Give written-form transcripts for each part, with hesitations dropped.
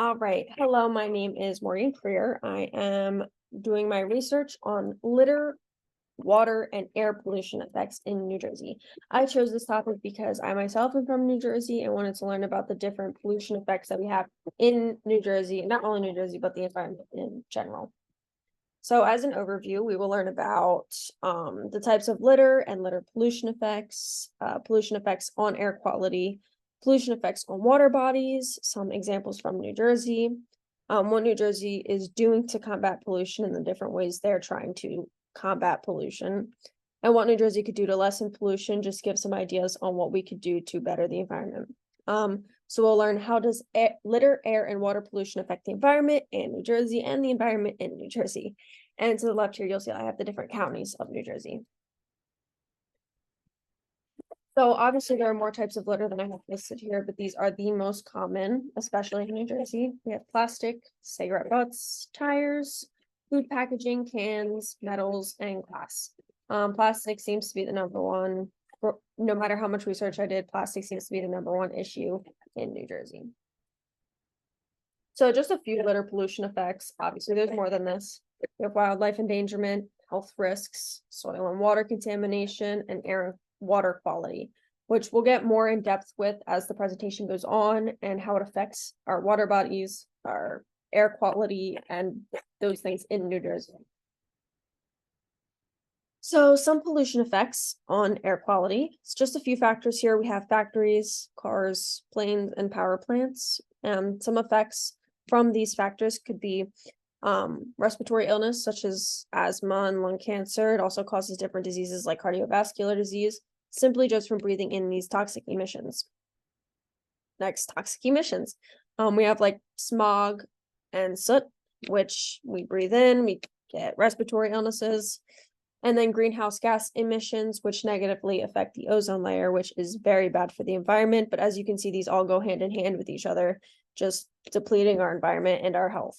All right. Hello, my name is Maureen Freer. I am doing my research on litter, water, and air pollution effects in New Jersey. I chose this topic because I myself am from New Jersey and wanted to learn about the different pollution effects that we have in New Jersey, not only New Jersey, but the environment in general. So as an overview, we will learn about the types of litter and litter pollution effects on air quality, pollution effects on water bodies, some examples from New Jersey, what New Jersey is doing to combat pollution and the different ways they're trying to combat pollution, and what New Jersey could do to lessen pollution, just give some ideas on what we could do to better the environment. So we'll learn how does litter, air, and water pollution affect the environment in New Jersey and the environment in New Jersey. And to the left here, you'll see I have the different counties of New Jersey. So obviously there are more types of litter than I have listed here, but these are the most common, especially in New Jersey. We have plastic, cigarette butts, tires, food packaging, cans, metals, and glass. Plastic seems to be the number one. No matter how much research I did, plastic seems to be the number one issue in New Jersey. So just a few litter pollution effects. Obviously, there's more than this. We have wildlife endangerment, health risks, soil and water contamination, and air and water quality, which we'll get more in depth with as the presentation goes on and how it affects our water bodies, our air quality, and those things in New Jersey. So some pollution effects on air quality. It's just a few factors here. We have factories, cars, planes, and power plants. And some effects from these factors could be respiratory illness, such as asthma and lung cancer. It also causes different diseases like cardiovascular disease, simply just from breathing in these toxic emissions. Next, toxic emissions. We have like smog and soot, which we breathe in, we get respiratory illnesses. And then greenhouse gas emissions, which negatively affect the ozone layer, which is very bad for the environment. But as you can see, these all go hand in hand with each other, just depleting our environment and our health.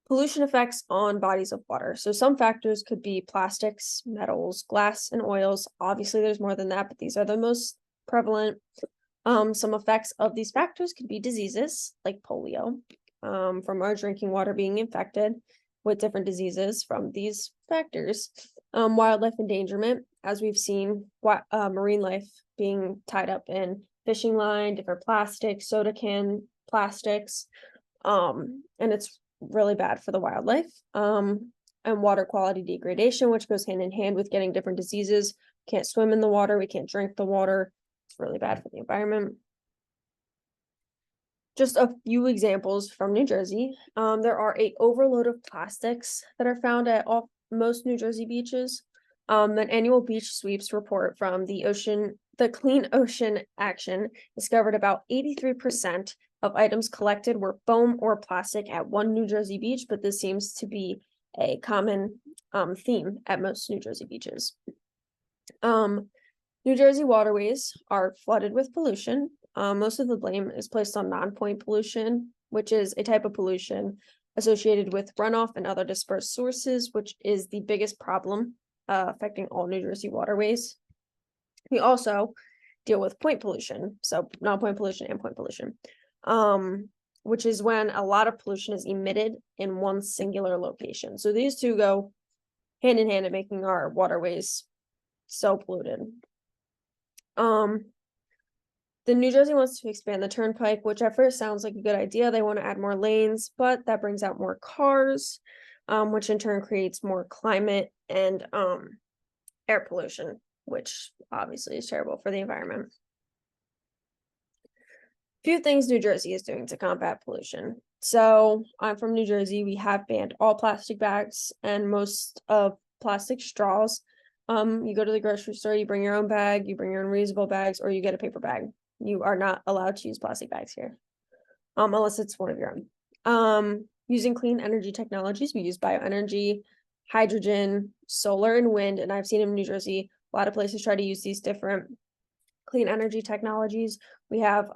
Pollution effects on bodies of water. So some factors could be plastics, metals, glass, and oils. Obviously, there's more than that, but these are the most prevalent. Some effects of these factors could be diseases like polio, from our drinking water being infected with different diseases from these factors. Wildlife endangerment, as we've seen, marine life being tied up in fishing line, different plastics, soda can plastics, and it's really bad for the wildlife. And water quality degradation, which goes hand in hand with getting different diseases. Can't swim in the water, we can't drink the water. It's really bad for the environment. Just a few examples from New Jersey. There are an overload of plastics that are found at most New Jersey beaches. An annual beach sweeps report from the Clean Ocean Action discovered about 83% of items collected were foam or plastic at one New Jersey beach, but this seems to be a common theme at most New Jersey beaches. New Jersey waterways are flooded with pollution. Most of the blame is placed on non-point pollution, which is a type of pollution associated with runoff and other dispersed sources, which is the biggest problem affecting all New Jersey waterways. We also deal with point pollution, so non-point pollution and point pollution, which is when a lot of pollution is emitted in one singular location. So these two go hand in hand in making our waterways so polluted. The New Jersey wants to expand the turnpike, which at first sounds like a good idea. They want to add more lanes, but that brings out more cars, which in turn creates more climate and air pollution, which obviously is terrible for the environment. Few things New Jersey is doing to combat pollution. So I'm from New Jersey. We have banned all plastic bags and most of plastic straws. You go to the grocery store, you bring your own bag, you bring your own reusable bags, or you get a paper bag. You are not allowed to use plastic bags here, unless it's one of your own. Using clean energy technologies, we use bioenergy, hydrogen, solar, and wind. And I've seen in New Jersey, a lot of places try to use these different clean energy technologies. We have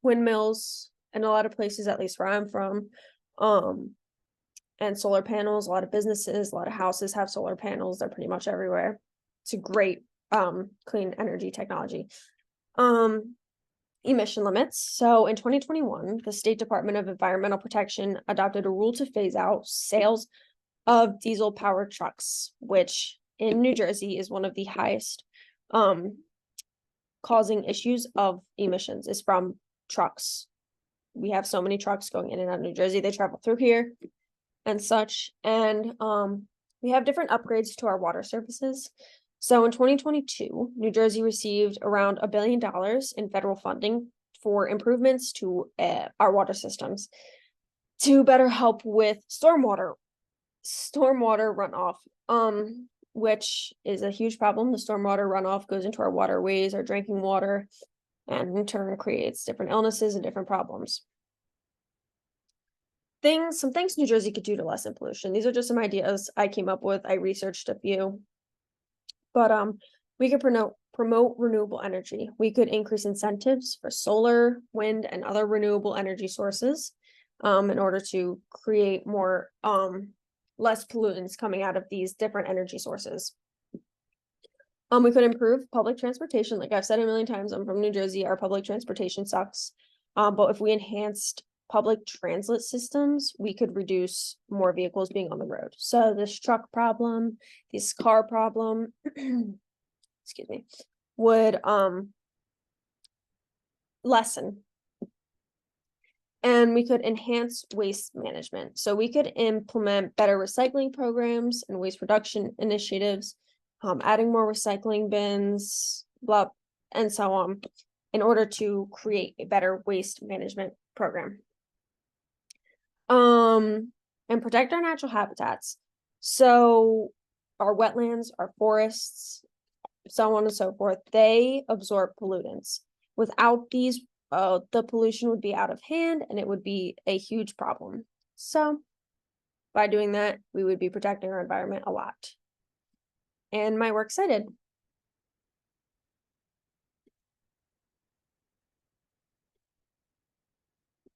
windmills in a lot of places, at least where I'm from, and solar panels. A lot of businesses, a lot of houses have solar panels. They're pretty much everywhere. It's a great clean energy technology. emission limits. So in 2021, the State Department of Environmental Protection adopted a rule to phase out sales of diesel powered trucks, which in New Jersey is one of the highest causing issues of emissions is from trucks. We have so many trucks going in and out of New Jersey. They travel through here and such. And we have different upgrades to our water services. So in 2022, New Jersey received around $1 billion in federal funding for improvements to our water systems to better help with stormwater runoff, which is a huge problem. The stormwater runoff goes into our waterways, our drinking water, and in turn creates different illnesses and different problems. Some things New Jersey could do to lessen pollution. These are just some ideas I came up with. I researched a few. But we could promote renewable energy. We could increase incentives for solar, wind, and other renewable energy sources in order to create more less pollutants coming out of these different energy sources. We could improve public transportation. Like I've said a million times, I'm from New Jersey. Our public transportation sucks. But if we enhanced public transit systems, we could reduce more vehicles being on the road. So this truck problem, this car problem, excuse me, would lessen. And we could enhance waste management. So we could implement better recycling programs and waste reduction initiatives, adding more recycling bins, blah, and so on, in order to create a better waste management program. And protect our natural habitats. So our wetlands, our forests, so on and so forth, they absorb pollutants. Without these, the pollution would be out of hand and it would be a huge problem. So by doing that, we would be protecting our environment a lot. And my work cited.